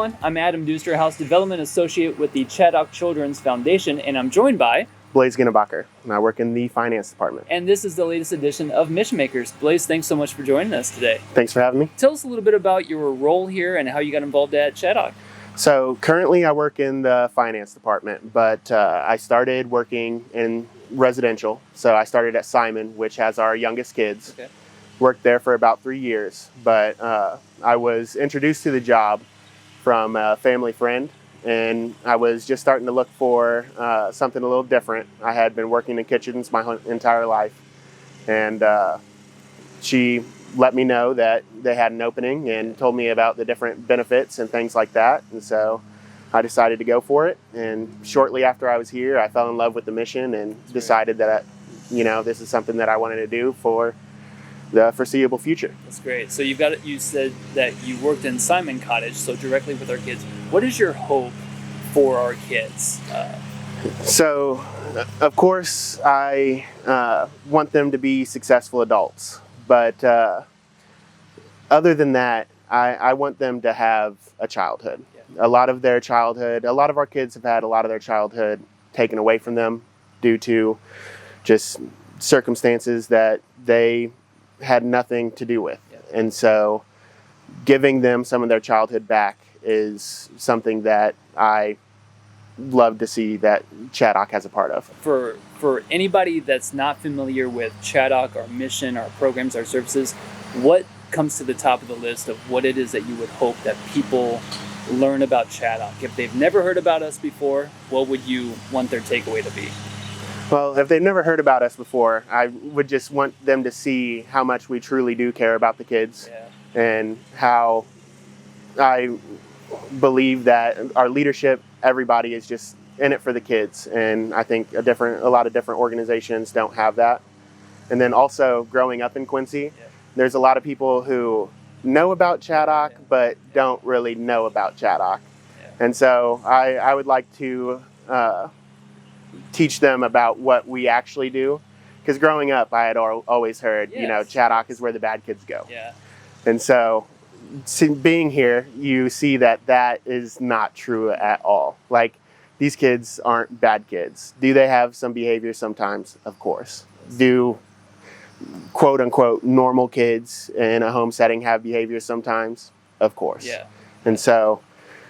everyone. I'm Adam Dusterhouse, Development Associate with the Chaddock Children's Foundation, and I'm joined by Blaise Genenbacher, and I work in the finance department. And this is the latest edition of Mission Makers. Blaise, thanks so much for joining us today. Thanks for having me. Tell us a little bit about your role here and how you got involved at Chaddock. So currently I work in the finance department, but I started working in residential. So I started at Simon, which has our youngest kids. Okay. Worked there for about 3 years, but I was introduced to the job from a family friend, and I was just starting to look for something a little different. I had been working in kitchens my entire life, and she let me know that they had an opening and told me about the different benefits and things like that. And so I decided to go for it. And shortly after I was here, I fell in love with the mission and decided that, this is something that I wanted to do for the foreseeable future. That's great. So you said that you worked in Simon Cottage, so directly with our kids. What is your hope for our kids? So, of course, I want them to be successful adults. But other than that, I want them to have a childhood. Yeah. A lot of our kids have had a lot of their childhood taken away from them due to just circumstances that they had nothing to do with. Yeah. And so giving them some of their childhood back is something that I love to see that Chaddock has a part of. For anybody that's not familiar with Chaddock, our mission, our programs, our services, what comes to the top of the list of what it is that you would hope that people learn about Chaddock? If they've never heard about us before, what would you want their takeaway to be? Well, if they've never heard about us before, I would just want them to see how much we truly do care about the kids. Yeah. And how I believe that our leadership, everybody is just in it for the kids, and I think a lot of different organizations don't have that. And then also growing up in Quincy, there's a lot of people who know about Chaddock but don't really know about Chaddock. And so I would like to teach them about what we actually do, because growing up I had always heard Chaddock is where the bad kids go. And so being here, you see that is not true at all. Like, these kids aren't bad kids. Do they have some behavior sometimes? Of course. Do quote unquote normal kids in a home setting have behavior sometimes? Of course. Yeah. And so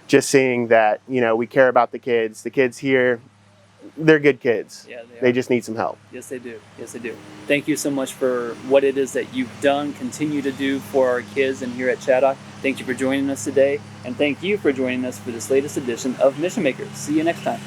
just seeing that, we care about the kids here, they're good kids. Yeah, they just need some help. Yes, they do. Yes, they do. Thank you so much for what it is that you've done, continue to do for our kids and here at Chaddock. Thank you for joining us today, and thank you for joining us for this latest edition of Mission Makers. See you next time.